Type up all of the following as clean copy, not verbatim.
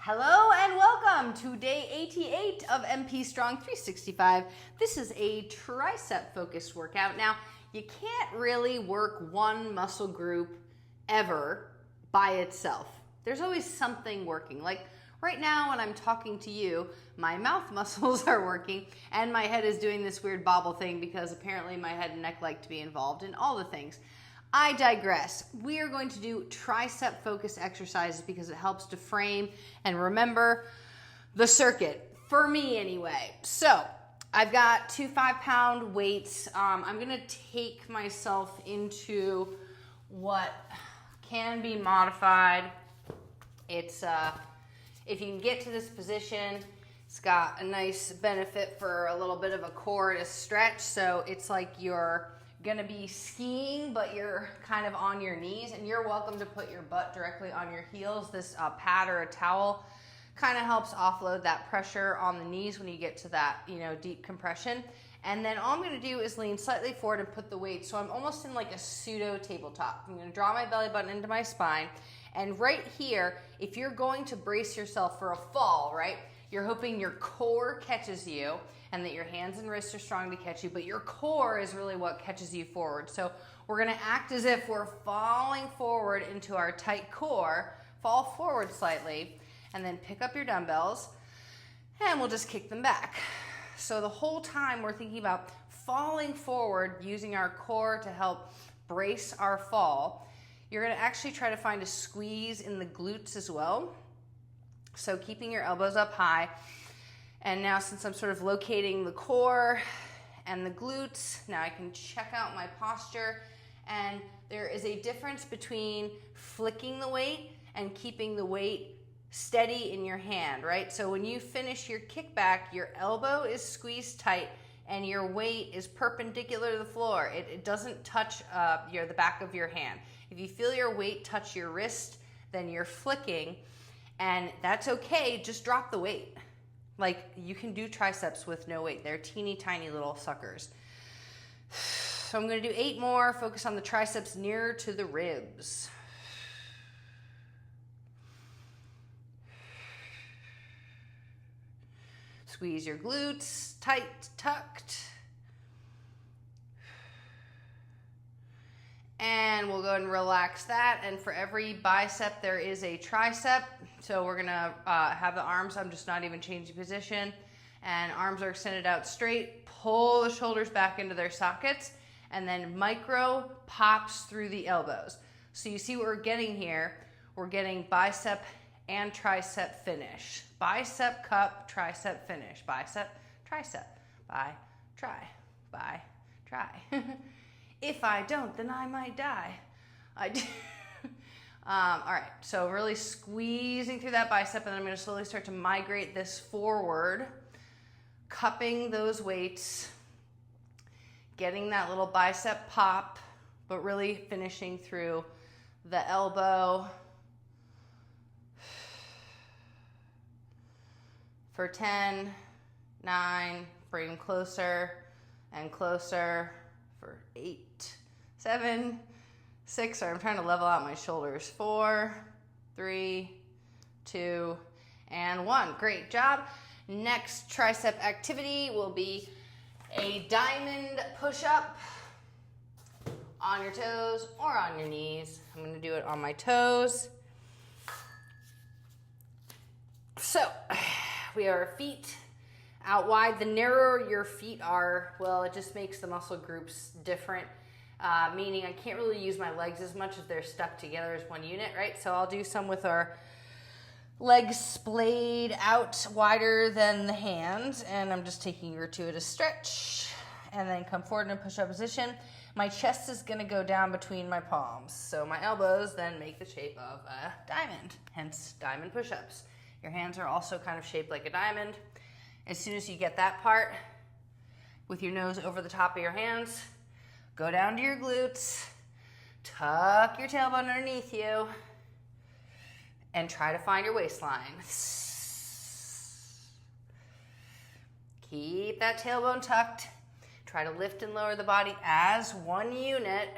Hello and welcome to day 88 of MP Strong 365. This is a tricep focused workout. Now, you can't really work one muscle group ever by itself. There's always something working. Like right now when I'm talking to you, my mouth muscles are working and my head is doing this weird bobble thing because apparently my head and neck like to be involved in all the things. I digress. We are going to do tricep focused exercises because it helps to frame and remember the circuit, for me anyway. So I've got two 5-pound weights. I'm gonna take myself into what can be modified. It's, if you can get to this position, it's got a nice benefit for a little bit of a core to stretch. So it's like you're gonna be skiing, but you're kind of on your knees, and you're welcome to put your butt directly on your heels. This pad or a towel kind of helps offload that pressure on the knees when you get to that, deep compression. And then all I'm gonna do is lean slightly forward and put the weight. So I'm almost in like a pseudo tabletop. I'm gonna draw my belly button into my spine. And right here, if you're going to brace yourself for a fall, right? You're hoping your core catches you and that your hands and wrists are strong to catch you, but your core is really what catches you forward. So we're gonna act as if we're falling forward into our tight core, fall forward slightly, and then pick up your dumbbells, and we'll just kick them back. So the whole time we're thinking about falling forward, using our core to help brace our fall. You're gonna actually try to find a squeeze in the glutes as well. So keeping your elbows up high. And now since I'm sort of locating the core and the glutes, now I can check out my posture. And there is a difference between flicking the weight and keeping the weight steady in your hand, right? So when you finish your kickback, your elbow is squeezed tight and your weight is perpendicular to the floor. It doesn't touch the back of your hand. If you feel your weight touch your wrist, then you're flicking, and that's okay, just drop the weight. Like, you can do triceps with no weight. They're teeny tiny little suckers. So I'm gonna do 8 more, focus on the triceps nearer to the ribs. Squeeze your glutes, tight, tucked. And we'll go ahead and relax that. And for every bicep, there is a tricep. So we're gonna have the arms, I'm just not even changing position. And arms are extended out straight. Pull the shoulders back into their sockets. And then micro pops through the elbows. So you see what we're getting here. We're getting bicep and tricep finish. Bicep, cup, tricep, finish. Bicep, tricep. Bi, try, bi, try. If I don't, then I might die. I do. All right, so really squeezing through that bicep, and then I'm gonna slowly start to migrate this forward, cupping those weights, getting that little bicep pop, but really finishing through the elbow. For 10, 9, bring closer and closer. For 8, 7, 6, sorry, I'm trying to level out my shoulders. 4, 3, 2, and 1. Great job. Next tricep activity will be a diamond push-up on your toes or on your knees. I'm gonna do it on my toes. So, we have our feet out wide. The narrower your feet are, well, it just makes the muscle groups different, meaning I can't really use my legs as much as they're stuck together as one unit, right? So I'll do some with our legs splayed out wider than the hands, and I'm just taking a gratuitous stretch, and then come forward in a push-up position. My chest is gonna go down between my palms, so my elbows then make the shape of a diamond, hence diamond push-ups. Your hands are also kind of shaped like a diamond. As soon as you get that part, with your nose over the top of your hands, go down to your glutes, tuck your tailbone underneath you, and try to find your waistline. Keep that tailbone tucked. Try to lift and lower the body as one unit.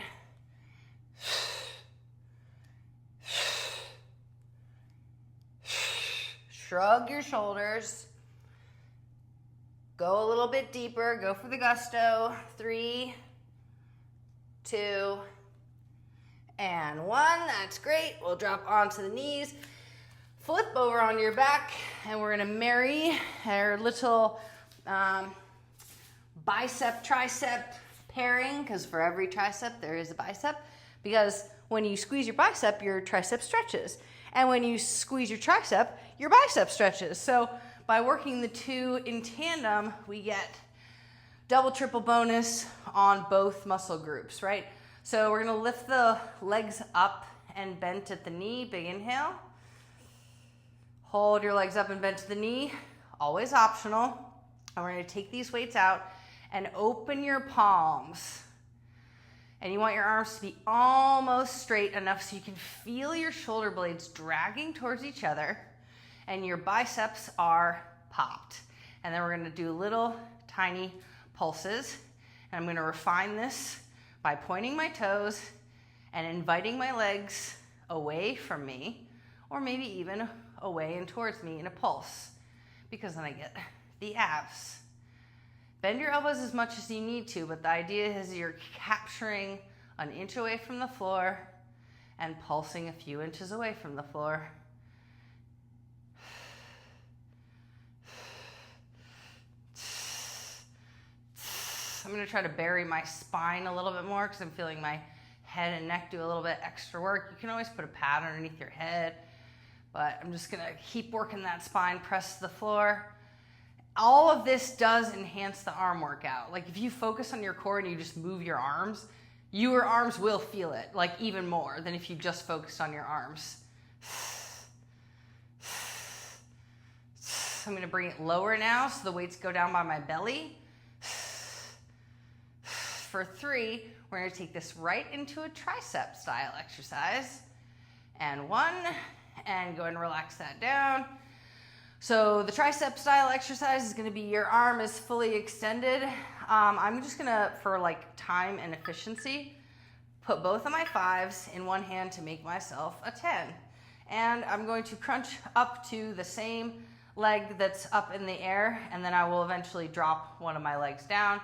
Shrug your shoulders. Go a little bit deeper. Go for the gusto. 3, 2, and 1. That's great. We'll drop onto the knees. Flip over onto your back, and we're gonna marry our little bicep tricep pairing, because for every tricep there is a bicep, because when you squeeze your bicep, your tricep stretches, and when you squeeze your tricep, your bicep stretches. So by working the two in tandem, we get double, triple bonus on both muscle groups, right? So we're gonna lift the legs up and bent at the knee. Big inhale. Hold your legs up and bent to the knee, always optional. And we're gonna take these weights out and open your palms. And you want your arms to be almost straight enough so you can feel your shoulder blades dragging towards each other and your biceps are popped. And then we're gonna do little tiny pulses. And I'm gonna refine this by pointing my toes and inviting my legs away from me, or maybe even away and towards me in a pulse, because then I get the abs. Bend your elbows as much as you need to, but the idea is you're capturing an inch away from the floor and pulsing a few inches away from the floor. I'm gonna try to bury my spine a little bit more because I'm feeling my head and neck do a little bit extra work. You can always put a pad underneath your head, but I'm just gonna keep working that spine, press to the floor. All of this does enhance the arm workout. Like if you focus on your core and you just move your arms will feel it, like even more than if you just focused on your arms. I'm gonna bring it lower now so the weights go down by my belly. For 3, we're gonna take this right into a tricep style exercise. And 1, and go ahead and relax that down. So the tricep style exercise is gonna be your arm is fully extended. I'm just gonna, for like time and efficiency, put both of my 5s in one hand to make myself a 10. And I'm going to crunch up to the same leg that's up in the air, and then I will eventually drop one of my legs down.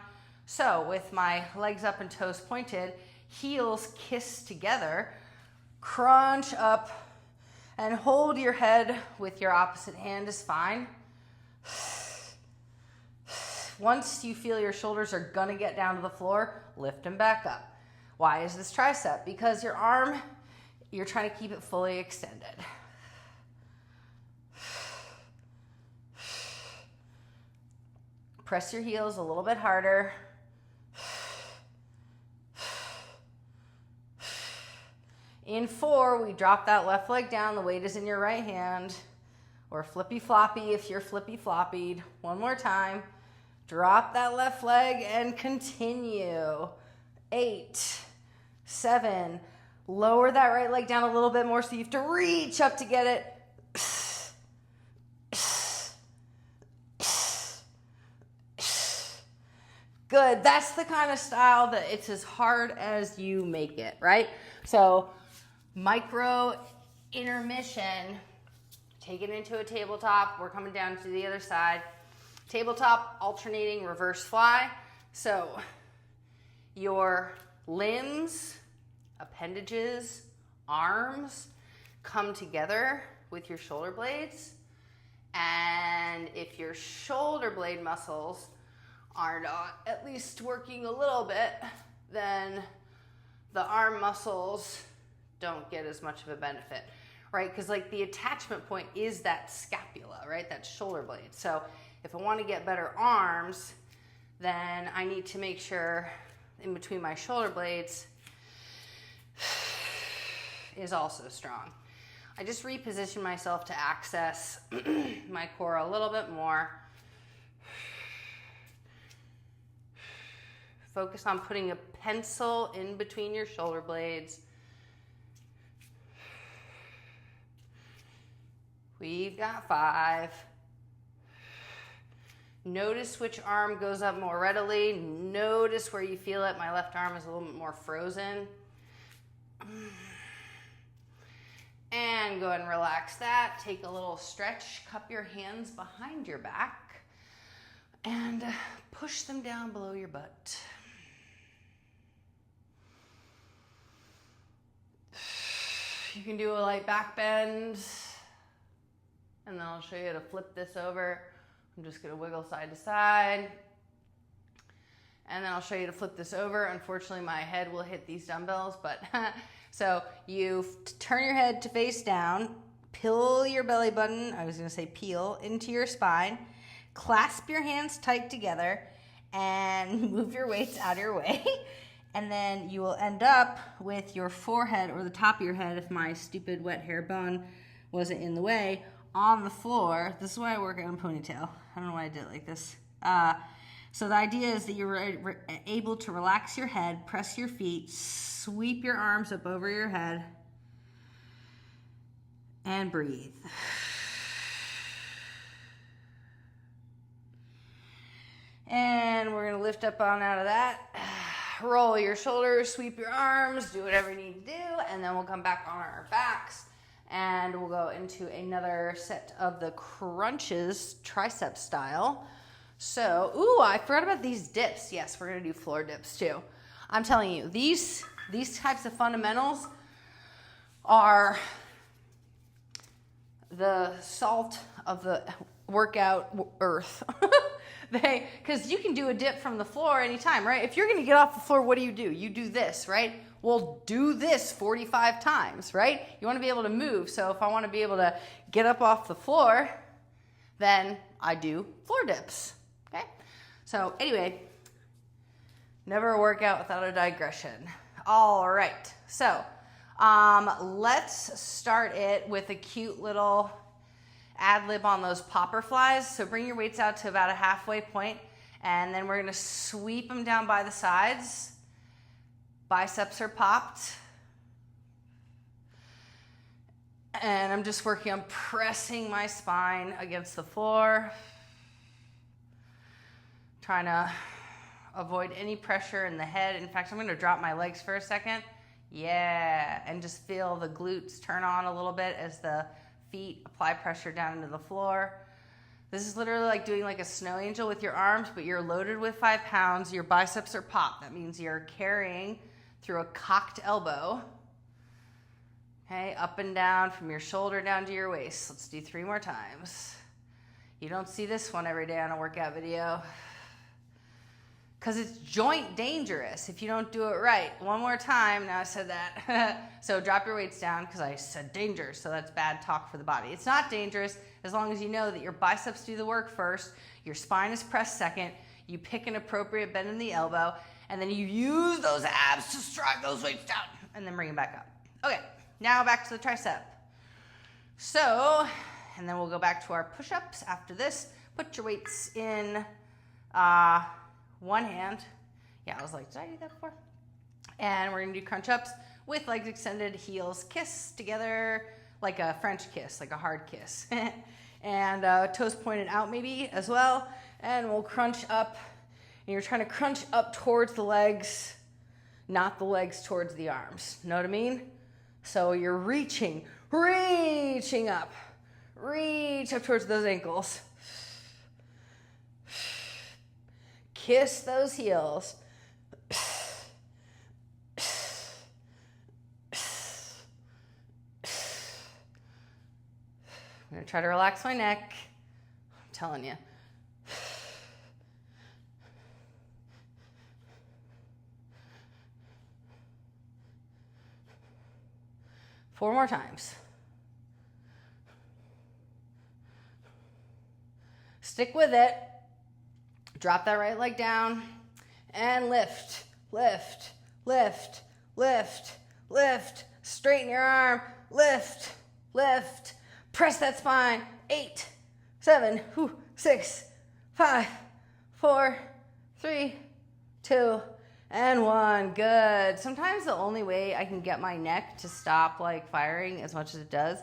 So with my legs up and toes pointed, heels kiss together, crunch up, and hold your head with your opposite hand is fine. Once you feel your shoulders are gonna get down to the floor, lift them back up. Why is this tricep? Because your arm, you're trying to keep it fully extended. Press your heels a little bit harder. In 4, we drop that left leg down. The weight is in your right hand. Or flippy floppy if you're flippy floppied. One more time. Drop that left leg and continue. 8, 7. Lower that right leg down a little bit more so you have to reach up to get it. Good. That's the kind of style that it's as hard as you make it, right? So micro intermission, take it into a tabletop. We're coming down to the other side. Tabletop, alternating reverse fly. So your limbs, appendages, arms come together with your shoulder blades. And if your shoulder blade muscles are not at least working a little bit, then the arm muscles don't get as much of a benefit, right? Because like the attachment point is that scapula, right? That shoulder blade. So if I want to get better arms, then I need to make sure in between my shoulder blades is also strong. I just reposition myself to access my core a little bit more. Focus on putting a pencil in between your shoulder blades. We've got 5. Notice which arm goes up more readily. Notice where you feel it. My left arm is a little bit more frozen. And go ahead and relax that. Take a little stretch. Cup your hands behind your back and push them down below your butt. You can do a light back bend, and then I'll show you how to flip this over. I'm just gonna wiggle side to side, and then I'll show you to flip this over. Unfortunately, my head will hit these dumbbells, but so you turn your head to face down, peel your belly button, I was gonna say peel, into your spine, clasp your hands tight together, and move your weights out of your way. And then you will end up with your forehead, or the top of your head, if my stupid wet hair bun wasn't in the way, on the floor. This is why I work on a ponytail. I don't know why I did it like this. So the idea is that you're able to relax your head, press your feet, sweep your arms up over your head, and breathe. And we're gonna lift up on out of that. Roll your shoulders, sweep your arms, do whatever you need to do, and then we'll come back on our backs and we'll go into another set of the crunches, tricep style. So, ooh, I forgot about these dips. Yes, we're gonna do floor dips too. I'm telling you, these types of fundamentals are the salt of the workout earth. Because you can do a dip from the floor anytime, right? If you're gonna get off the floor, what do? You do this, right? Well, do this 45 times, right? You wanna be able to move. So if I wanna be able to get up off the floor, then I do floor dips, okay? So anyway, never a workout without a digression. All right, so let's start it with a cute little ad lib on those popper flies. So bring your weights out to about a halfway point, and then we're gonna sweep them down by the sides. Biceps are popped. And I'm just working on pressing my spine against the floor, trying to avoid any pressure in the head. In fact, I'm gonna drop my legs for a second. Yeah, and just feel the glutes turn on a little bit as the feet apply pressure down into the floor. This is literally like doing like a snow angel with your arms, but you're loaded with 5 pounds. Your biceps are popped. That means you're carrying through a cocked elbow. Okay, up and down from your shoulder down to your waist. Let's do 3 more times. You don't see this one every day on a workout video because it's joint dangerous if you don't do it right. One more time. Now I said that. So drop your weights down because I said danger. So that's bad talk for the body. It's not dangerous as long as you know that your biceps do the work first, your spine is pressed second, you pick an appropriate bend in the elbow, and then you use those abs to strike those weights down and then bring them back up. Okay, now back to the tricep. So, and then we'll go back to our push-ups after this. Put your weights in one hand. Yeah, I was like, did I do that before? And we're gonna do crunch ups with legs extended, heels kiss together like a French kiss, like a hard kiss. And toes pointed out maybe as well. And we'll crunch up. And you're trying to crunch up towards the legs, not the legs towards the arms. Know what I mean? So you're reaching up. Reach up towards those ankles. Kiss those heels. I'm gonna try to relax my neck. I'm telling you. Four more times. Stick with it. Drop that right leg down and lift, lift, lift, lift, lift. Straighten your arm, lift, lift. Press that spine. 8, 7, 6, 5, 4, 3, 2, and 1. Good. Sometimes the only way I can get my neck to stop like firing as much as it does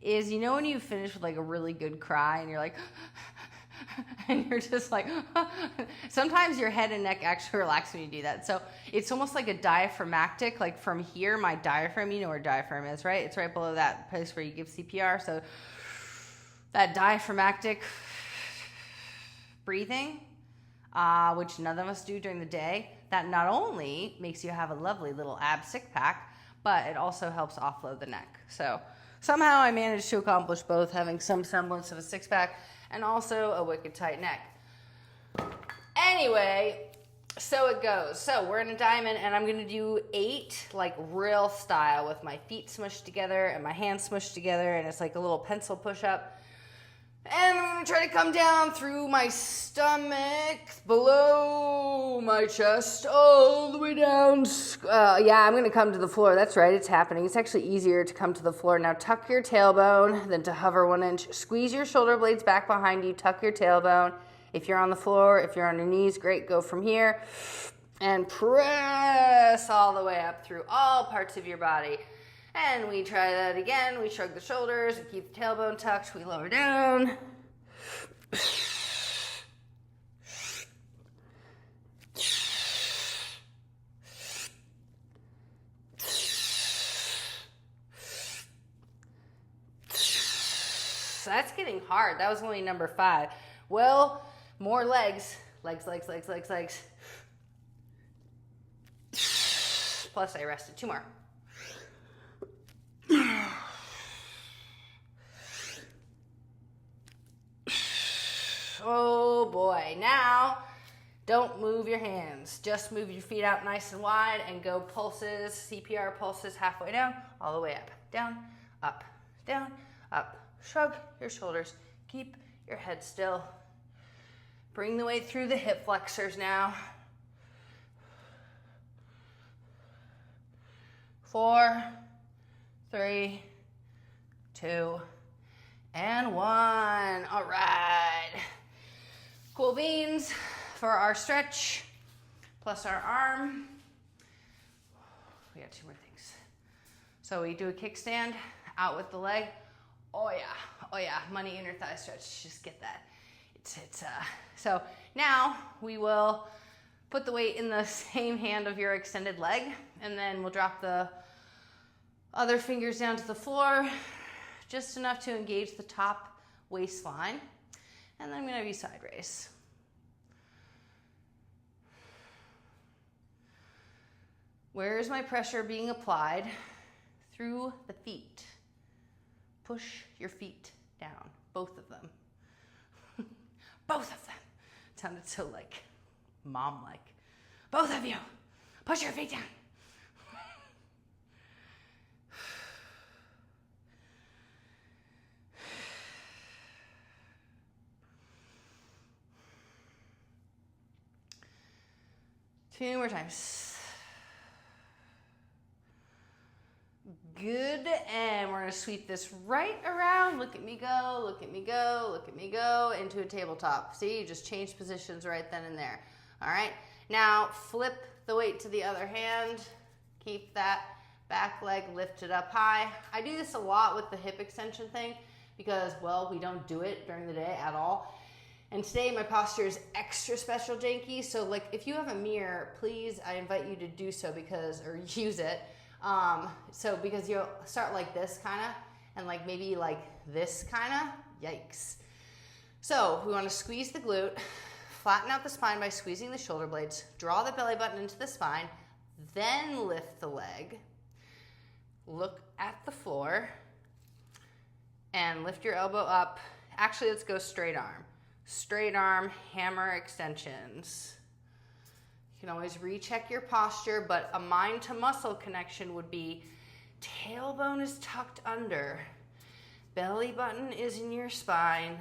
is, you know, when you finish with like a really good cry and you're like, and you're just like, sometimes your head and neck actually relax when you do that. So it's almost like a diaphragmatic, like from here, my diaphragm, you know where diaphragm is, right? It's right below that place where you give CPR. So that diaphragmatic breathing, which none of us do during the day, that not only makes you have a lovely little ab six pack, but it also helps offload the neck. So somehow I managed to accomplish both, having some semblance of a six pack and also a wicked tight neck. Anyway, so it goes. So we're in a diamond, and I'm gonna do 8 like real style with my feet smushed together and my hands smushed together, and it's like a little pencil push up. And I'm gonna try to come down through my stomach, below my chest, all the way down. Yeah, I'm gonna come to the floor. That's right, it's happening. It's actually easier to come to the floor. Now tuck your tailbone, then to hover 1 inch. Squeeze your shoulder blades back behind you, tuck your tailbone. If you're on the floor, if you're on your knees, great, go from here. And press all the way up through all parts of your body. And we try that again. We shrug the shoulders, we keep the tailbone tucked, we lower down. So that's getting hard. That was only number 5. Well, more legs. Legs, legs, legs, legs, legs. Plus I rested 2 more. Oh boy, now don't move your hands, just move your feet out nice and wide and go pulses, CPR pulses halfway down, all the way up, down, up, shrug your shoulders, keep your head still, bring the weight through the hip flexors now. 4, 3, 2, and 1. All right. Cool beans for our stretch, plus our arm. We got 2 more things. So we do a kickstand, out with the leg. Oh yeah, money inner thigh stretch, just get that. So now we will put the weight in the same hand of your extended leg, and then we'll drop the other fingers down to the floor, just enough to engage the top waistline. And then I'm gonna have you side raise. Where is my pressure being applied? Through the feet. Push your feet down, both of them. Both of them. It sounded so like mom-like. Both of you, push your feet down. Two more times. Good, and we're gonna sweep this right around. Look at me go, look at me go, look at me go, into a tabletop. See, you just changed positions right then and there. All right, now flip the weight to the other hand. Keep that back leg lifted up high. I do this a lot with the hip extension thing because, well, we don't do it during the day at all. And today my posture is extra special janky. So like if you have a mirror, please, I invite you to do so or use it. Because you'll start like this kind of, and like maybe like this kind of, yikes. So we want to squeeze the glute, flatten out the spine by squeezing the shoulder blades, draw the belly button into the spine, then lift the leg, look at the floor, and lift your elbow up. Actually, let's go straight arm. Straight arm, hammer extensions. You can always recheck your posture, but a mind to muscle connection would be tailbone is tucked under, belly button is in your spine.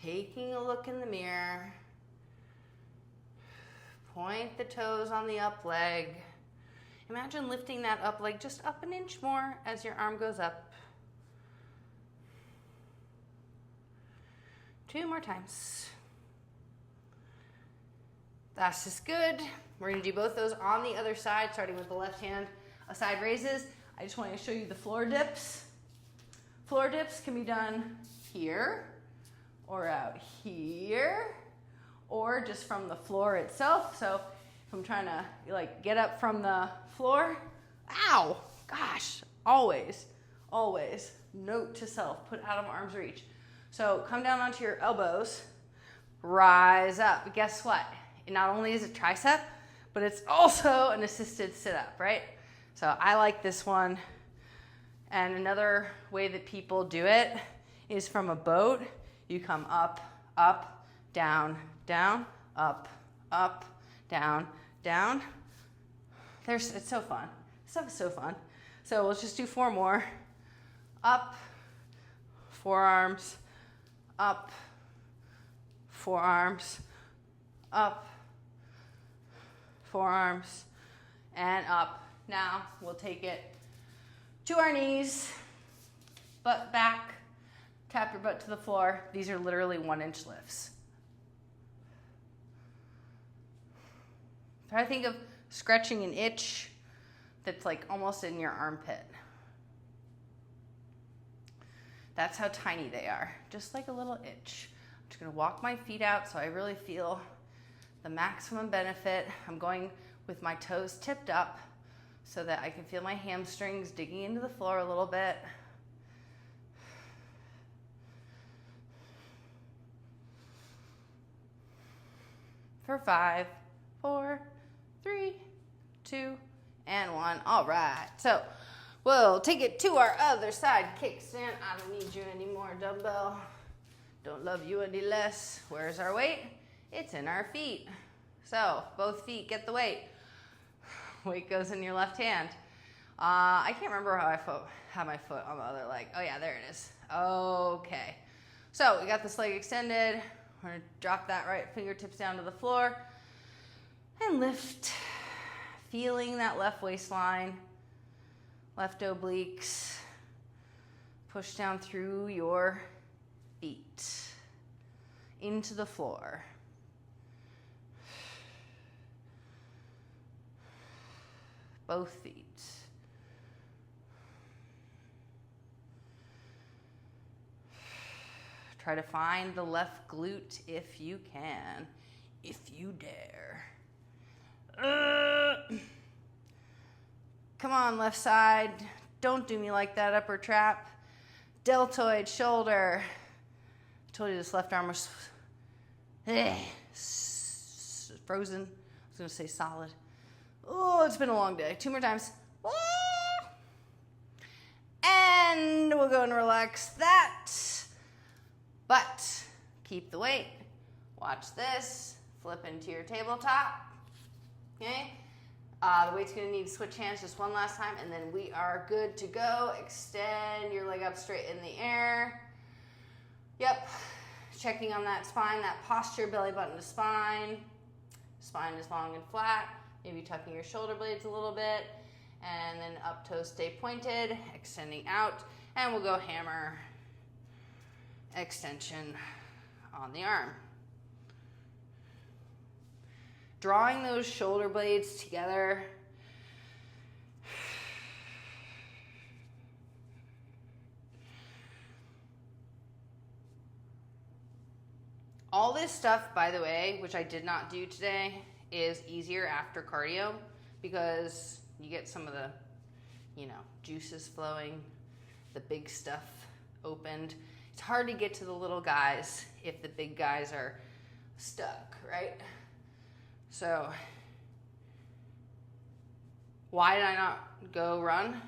Taking a look in the mirror. Point the toes on the up leg. Imagine lifting that up leg just up an inch more as your arm goes up. 2 more times. That's just good. We're gonna do both those on the other side, starting with the left hand, side raises. I just want to show you the floor dips. Floor dips can be done here or out here or just from the floor itself. So if I'm trying to like get up from the floor, ow, gosh, always, note to self, put out of arm's reach. So come down onto your elbows, rise up. Guess what? Not only is it tricep, but it's also an assisted sit-up, right? So I like this one. And another way that people do it is from a boat. You come up, up, down, down, up, up, down, down. It's so fun. Stuff is so fun. So let's just do 4 more. Up, forearms, up, forearms, up, forearms, and up. Now we'll take it to our knees, butt back, tap your butt to the floor. These are literally 1-inch lifts. Try to think of scratching an itch that's like almost in your armpit. That's how tiny they are, just like a little itch. I'm just gonna walk my feet out so I really feel the maximum benefit. I'm going with my toes tipped up so that I can feel my hamstrings digging into the floor a little bit. For 5, 4, 3, 2, and 1. All right, so we'll take it to our other side. Kickstand. I don't need you anymore, dumbbell. Don't love you any less. Where's our weight? It's in our feet. So both feet get the weight. Weight goes in your left hand. I can't remember how I had my foot on the other leg. Oh yeah, there it is. Okay. So we got this leg extended. We're gonna drop that right fingertips down to the floor and lift. Feeling that left waistline, left obliques. Push down through your feet into the floor. Both feet. Try to find the left glute if you can, if you dare. Come on, left side. Don't do me like that, upper trap. Deltoid shoulder. I told you this left arm was frozen. I was going to say solid. Oh, it's been a long day. 2 more times. And we'll go and relax that. But keep the weight. Watch this. Flip into your tabletop. Okay? The weight's going to need to switch hands just one last time, and then we are good to go. Extend your leg up straight in the air. Yep. Checking on that spine, that posture, belly button to spine. Spine is long and flat. Maybe tucking your shoulder blades a little bit, and then up toes stay pointed, extending out, and we'll go hammer extension on the arm. Drawing those shoulder blades together. All this stuff, by the way, which I did not do today, is easier after cardio because you get some of the, juices flowing, the big stuff opened. It's hard to get to the little guys if the big guys are stuck, right? So, why did I not go run?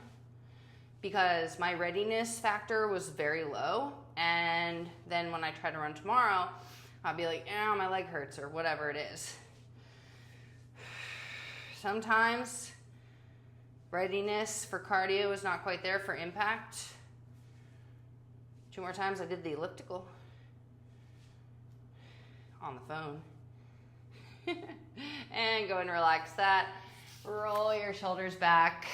Because my readiness factor was very low, and then when I try to run tomorrow, I'll be like, my leg hurts, or whatever it is. Sometimes readiness for cardio is not quite there for impact. 2 more times I did the elliptical on the phone. And go and relax that. Roll your shoulders back.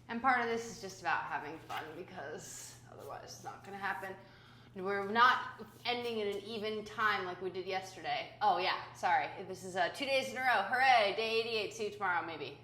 And part of this is just about having fun because otherwise it's not going to happen. We're not ending in an even time like we did yesterday. Oh yeah, sorry. This is 2 days in a row. Hooray, day 88. See you tomorrow maybe.